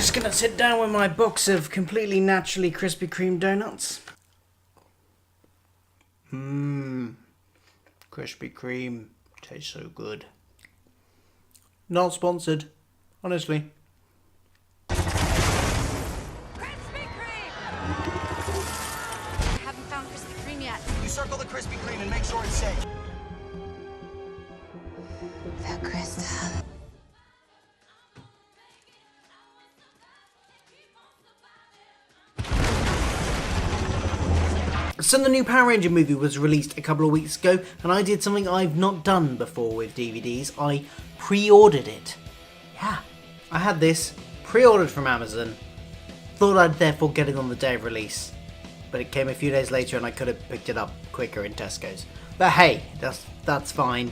just gonna sit down with my box of completely naturally Krispy Kreme donuts. Krispy Kreme tastes so good. Not sponsored, honestly. Krispy Kreme! I haven't found Krispy Kreme yet. You circle the Krispy Kreme and make sure it's safe. The crystal. So the new Power Ranger movie was released a couple of weeks ago, and I did something I've not done before with DVDs. I pre-ordered it. Yeah, I had this pre-ordered from Amazon. Thought I'd therefore get it on the day of release, but it came a few days later and I could have picked it up quicker in Tesco's. But hey, that's fine.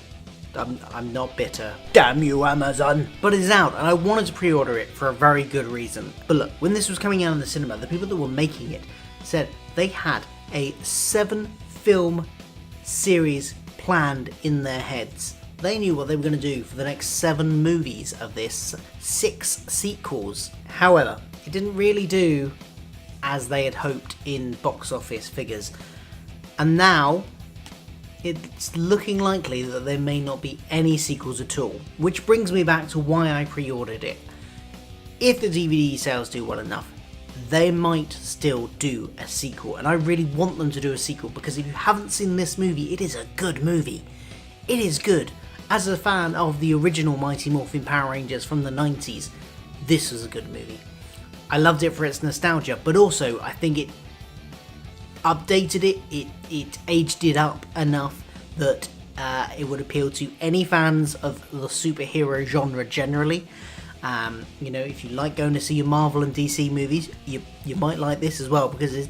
I'm not bitter. Damn you, Amazon! But it's out, and I wanted to pre-order it for a very good reason. But look, when this was coming out in the cinema, the people that were making it said they had a 7-film series planned in their heads. They knew what they were going to do for the next 7 movies of this, 6 sequels. However, it didn't really do as they had hoped in box office figures. And now, it's looking likely that there may not be any sequels at all. Which brings me back to why I pre-ordered it. If the DVD sales do well enough, they might still do a sequel, and I really want them to do a sequel, because if you haven't seen this movie, it is a good movie. It is good. As a fan of the original Mighty Morphin Power Rangers from the 90s, this was a good movie. I loved it for its nostalgia, but also I think it updated it aged it up enough that it would appeal to any fans of the superhero genre generally. You know, if you like going to see your Marvel and DC movies, you might like this as well, because it's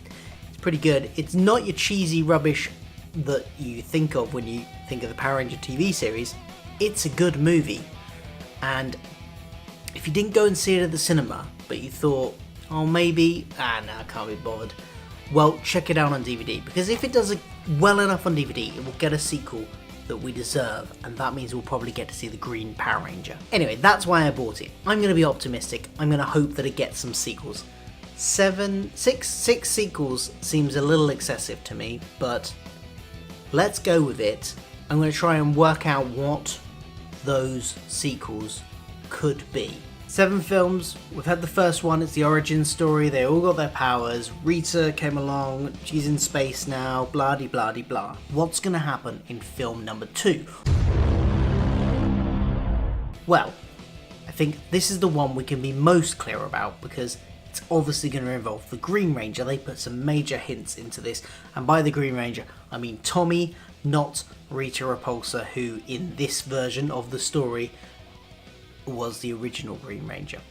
pretty good. It's not your cheesy rubbish that you think of when you think of the Power Ranger TV series. It's a good movie, and if you didn't go and see it at the cinema, but you thought, oh maybe, no, I can't be bothered, well, check it out on DVD, because if it does well enough on DVD, it will get a sequel that we deserve, and that means we'll probably get to see the Green Power Ranger. Anyway, that's why I bought it. I'm going to be optimistic. I'm going to hope that it gets some sequels. Six sequels seems a little excessive to me, but let's go with it. I'm going to try and work out what those sequels could be. 7 films, we've had the first one, it's the origin story, they all got their powers, Rita came along, she's in space now, blah de blah de blah. What's going to happen in film number 2? Well, I think this is the one we can be most clear about, because it's obviously going to involve the Green Ranger. They put some major hints into this, and by the Green Ranger, I mean Tommy, not Rita Repulsa, who in this version of the story was the original Green Ranger.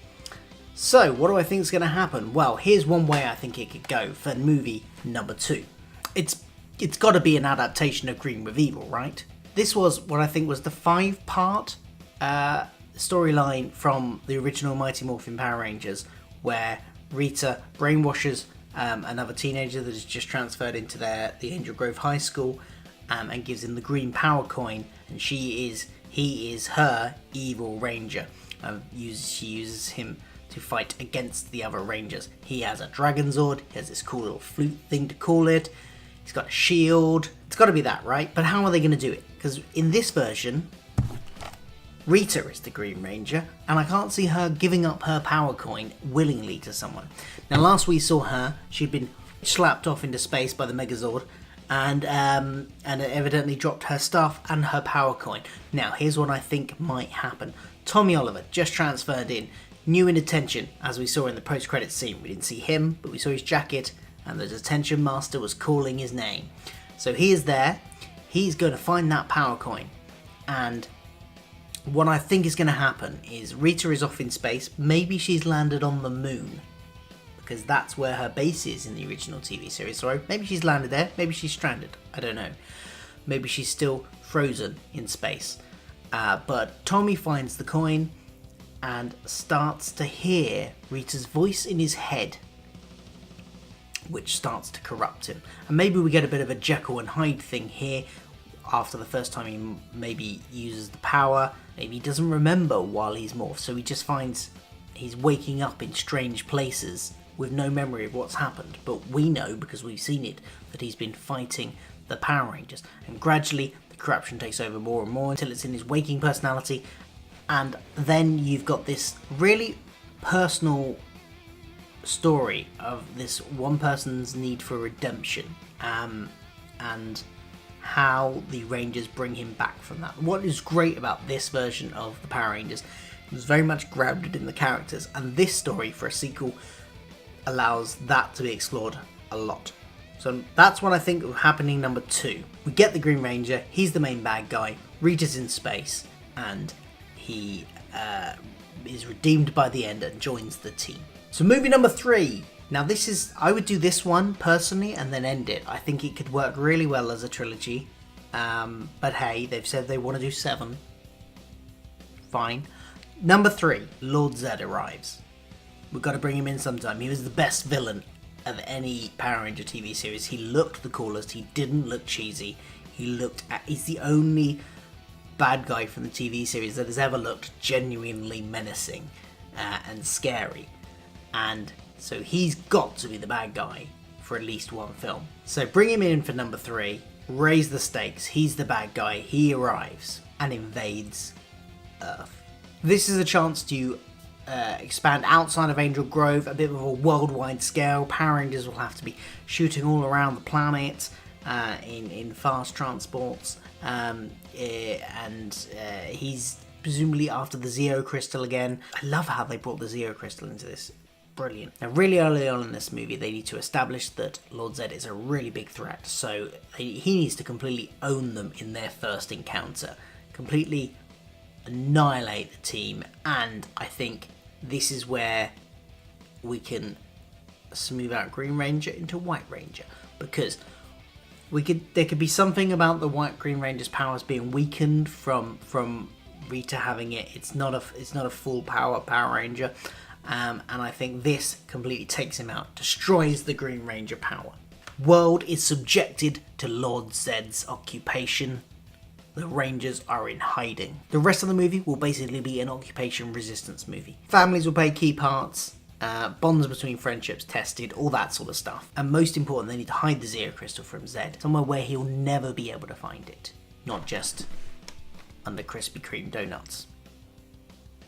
So, what do I think is going to happen? Well, here's one way I think it could go for movie number 2. It's got to be an adaptation of Green with Evil, right? This was what I think was the 5-part storyline from the original Mighty Morphin Power Rangers, where Rita brainwashes another teenager that has just transferred into the Angel Grove High School, and gives him the green power coin, and he is her evil ranger. She uses him to fight against the other rangers. He has a Dragon Zord, he has this cool little flute thing to call it, he's got a shield. It's got to be that, right? But how are they going to do it? Because in this version, Rita is the Green Ranger, and I can't see her giving up her power coin willingly to someone. Now, last we saw her, she'd been slapped off into space by the Megazord, and evidently dropped her stuff and her power coin. Now, here's what I think might happen. Tommy Oliver just transferred in, new in detention, as we saw in the post-credits scene. We didn't see him, but we saw his jacket, and the detention master was calling his name. So he is there, he's going to find that power coin, and what I think is going to happen is Rita is off in space. Maybe she's landed on the moon, because that's where her base is in the original TV series. So maybe she's landed there, maybe she's stranded, I don't know. Maybe she's still frozen in space. But Tommy finds the coin and starts to hear Rita's voice in his head, which starts to corrupt him. And maybe we get a bit of a Jekyll and Hyde thing here. After the first time he maybe uses the power, maybe he doesn't remember while he's morphed, so he just finds he's waking up in strange places with no memory of what's happened. But we know, because we've seen it, that he's been fighting the Power Rangers. And gradually the corruption takes over more and more until it's in his waking personality. And then you've got this really personal story of this one person's need for redemption, and how the Rangers bring him back from that. What is great about this version of the Power Rangers is very much grounded in the characters, and this story for a sequel allows that to be explored a lot. So that's what I think will happen in number 2. We get the Green Ranger, he's the main bad guy, Rita's in space, and he is redeemed by the end and joins the team. So movie number 3. Now this is, I would do this one personally and then end it. I think it could work really well as a trilogy. But hey, they've said they want to do 7. Fine. Number 3, Lord Zedd arrives. We've got to bring him in sometime. He was the best villain of any Power Ranger TV series. He looked the coolest. He didn't look cheesy. He's the only bad guy from the TV series that has ever looked genuinely menacing and scary. And so he's got to be the bad guy for at least one film. So bring him in for number 3, raise the stakes, he's the bad guy, he arrives and invades Earth. This is a chance to expand outside of Angel Grove, a bit of a worldwide scale. Power Rangers will have to be shooting all around the planet in fast transports, and he's presumably after the Zeo Crystal again. I love how they brought the Zeo Crystal into this. Brilliant. Now really early on in this movie they need to establish that Lord Zedd is a really big threat, so he needs to completely own them in their first encounter, completely annihilate the team. And I think this is where we can smooth out Green Ranger into White Ranger, because there could be something about the Green Ranger's powers being weakened from Rita having it. It's not a full Power Ranger. And I think this completely takes him out, destroys the Green Ranger power. World is subjected to Lord Zedd's occupation. The Rangers are in hiding. The rest of the movie will basically be an occupation resistance movie. Families will play key parts, bonds between friendships tested, all that sort of stuff. And most important, they need to hide the Zeo Crystal from Zedd, somewhere where he'll never be able to find it. Not just under Krispy Kreme donuts.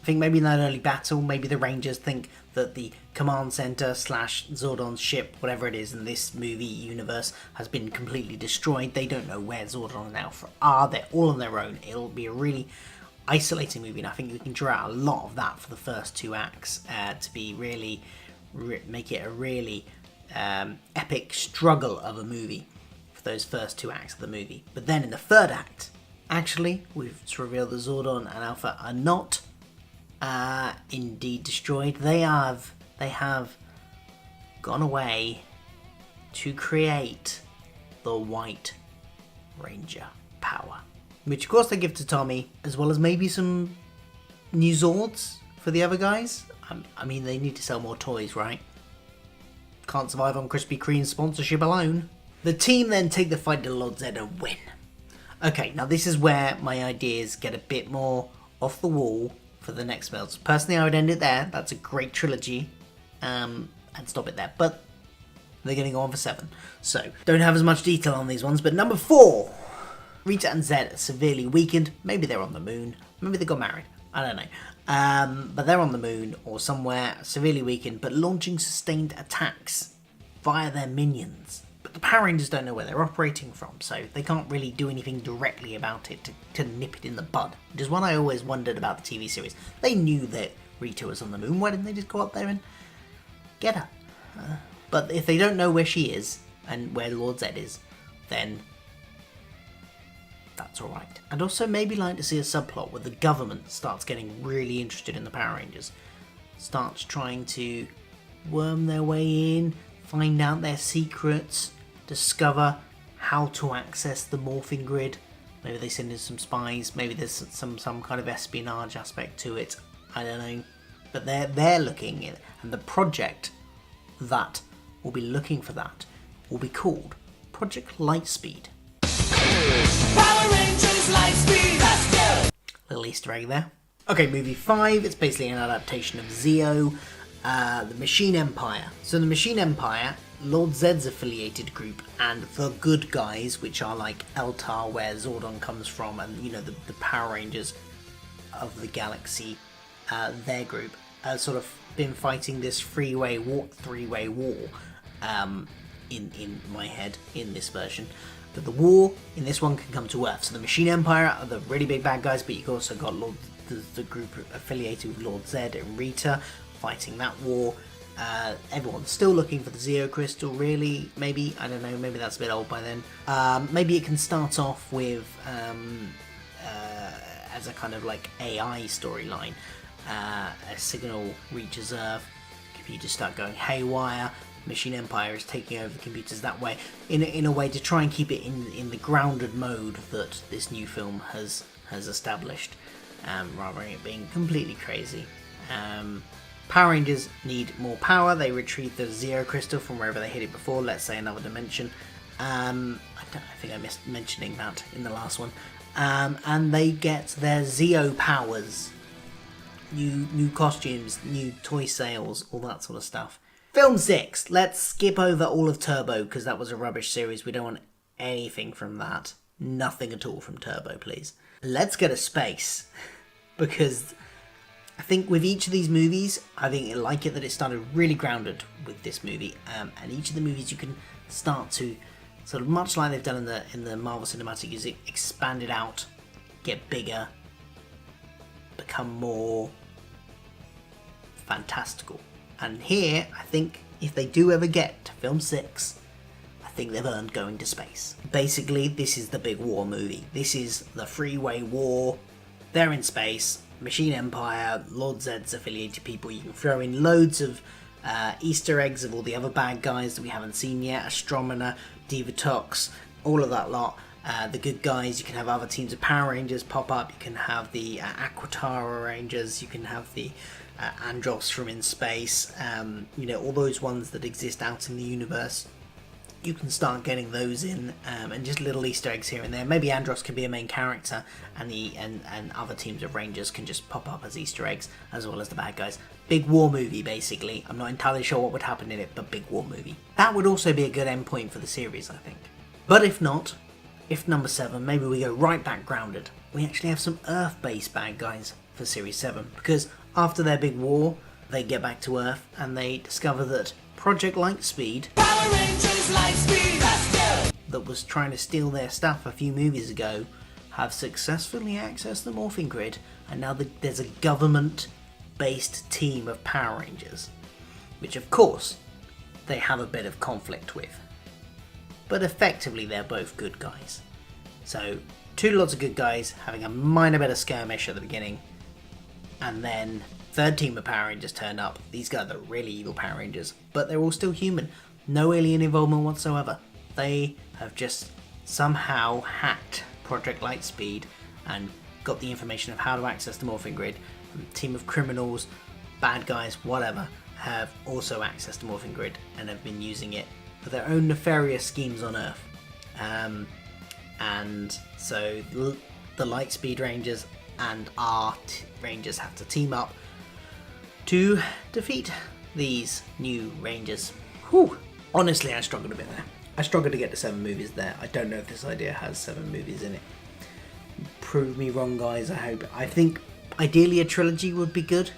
I think maybe in that early battle, maybe the Rangers think that the command center / Zordon's ship, whatever it is in this movie universe, has been completely destroyed. They don't know where Zordon and Alpha are. They're all on their own. It'll be a really isolating movie, and I think we can draw out a lot of that for the first 2 acts to be really make it a really epic struggle of a movie for those first 2 acts of the movie. But then in the 3rd act, actually, we've revealed that Zordon and Alpha are not indeed destroyed. They have gone away to create the White Ranger power, which of course they give to Tommy, as well as maybe some new Zords for the other guys. I mean, they need to sell more toys, right? Can't survive on Krispy Kreme's sponsorship alone. The team then take the fight to Lord Zedd and win. Okay, now this is where my ideas get a bit more off the wall for the next films. Personally, I would end it there. That's a great trilogy, and stop it there. But they're going to go on for 7, so don't have as much detail on these ones. But number 4, Rita and Zedd are severely weakened. Maybe they're on the moon. Maybe they got married. I don't know. But they're on the moon or somewhere, severely weakened, but launching sustained attacks via their minions. But the Power Rangers don't know where they're operating from, so they can't really do anything directly about it to nip it in the bud. Which is what I always wondered about the TV series. They knew that Rita was on the moon, why didn't they just go up there and get her? But if they don't know where she is, and where Lord Zedd is, then that's alright. I'd also maybe like to see a subplot where the government starts getting really interested in the Power Rangers. Starts trying to worm their way in, find out their secrets, discover how to access the morphing grid. Maybe they send in some spies, maybe there's some kind of espionage aspect to it, I don't know. But they're looking at it, and the project that will be looking for that will be called Project Lightspeed. Power Rangers Lightspeed, let's go! Little Easter egg there. Okay, movie 5, it's basically an adaptation of Zeo, the Machine Empire. So the Machine Empire, Lord Zedd's affiliated group, and the good guys, which are like Eltar, where Zordon comes from, and you know, the Power Rangers of the galaxy, their group, sort of been fighting this three-way war, in my head, in this version. But the war in this one can come to Earth. So the Machine Empire are the really big bad guys, but you've also got the group affiliated with Lord Zedd and Rita fighting that war. Everyone's still looking for the Zeo Crystal, really, maybe, I don't know, maybe that's a bit old by then. Maybe it can start off with, as a kind of like AI storyline, a signal reaches Earth, computers start going haywire, Machine Empire is taking over the computers that way, in a way to try and keep it in the grounded mode that this new film has established, rather than it being completely crazy. Power Rangers need more power. They retrieve the Zeo Crystal from wherever they hid it before, let's say another dimension. I think I missed mentioning that in the last one. And they get their Zeo powers. New costumes, new toy sales, all that sort of stuff. Film 6. Let's skip over all of Turbo, because that was a rubbish series. We don't want anything from that. Nothing at all from Turbo, please. Let's go to space. Because I think with each of these movies, I think I like it that it started really grounded with this movie, and each of the movies you can start to sort of, much like they've done in the Marvel Cinematic Universe, expand it out, get bigger, become more fantastical. And here, I think if they do ever get to film 6, I think they've earned going to space. Basically, this is the big war movie. This is the freeway war. They're in space. Machine Empire, Lord Zedd's affiliated people. You can throw in loads of Easter eggs of all the other bad guys that we haven't seen yet. Astromina, Divatox, all of that lot. The good guys, you can have other teams of Power Rangers pop up. You can have the Aquatara Rangers. You can have the Andros from in space. You know, all those ones that exist out in the universe. You can start getting those in, and just little Easter eggs here and there. Maybe Andros can be a main character, and other teams of Rangers can just pop up as Easter eggs, as well as the bad guys. Big war movie, basically. I'm not entirely sure what would happen in it, but big war movie. That would also be a good endpoint for the series, I think. But if not, if number 7, maybe we go right back grounded. We actually have some Earth-based bad guys for Series 7, because after their big war, they get back to Earth, and they discover that Project Lightspeed, Power Rangers Lightspeed, that was trying to steal their stuff a few movies ago, have successfully accessed the morphing grid, and now there's a government-based team of Power Rangers, which of course they have a bit of conflict with. But effectively they're both good guys. So, two lots of good guys having a minor bit of skirmish at the beginning, and then third team of Power Rangers turned up. These guys are really evil Power Rangers, but they're all still human. No alien involvement whatsoever. They have just somehow hacked Project Lightspeed and got the information of how to access the morphing grid. And a team of criminals, bad guys, whatever, have also accessed the morphing grid and have been using it for their own nefarious schemes on Earth. And so the Lightspeed Rangers and our Rangers have to team up to defeat these new Rangers. Whew. Honestly, I struggled a bit there. I struggled to get to 7 movies there. I don't know if this idea has 7 movies in it. Prove me wrong, guys, I hope. I think ideally a trilogy would be good.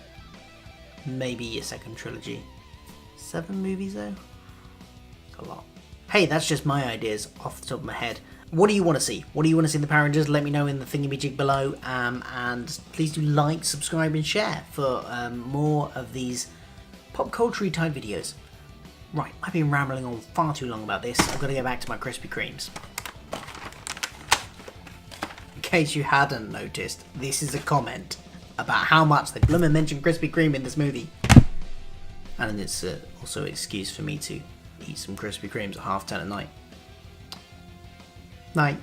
Maybe a second trilogy. 7 movies though? It's a lot. Hey, that's just my ideas off the top of my head. What do you want to see? What do you want to see in the Power Rangers? Let me know in the thingamajig below. And please do like, subscribe and share for more of these pop culture type videos. Right, I've been rambling on far too long about this. I've got to get back to my Krispy Kremes. In case you hadn't noticed, this is a comment about how much they bloomin' mentioned Krispy Kreme in this movie. And it's also an excuse for me to eat some Krispy Kremes at 10:30 at night. Night.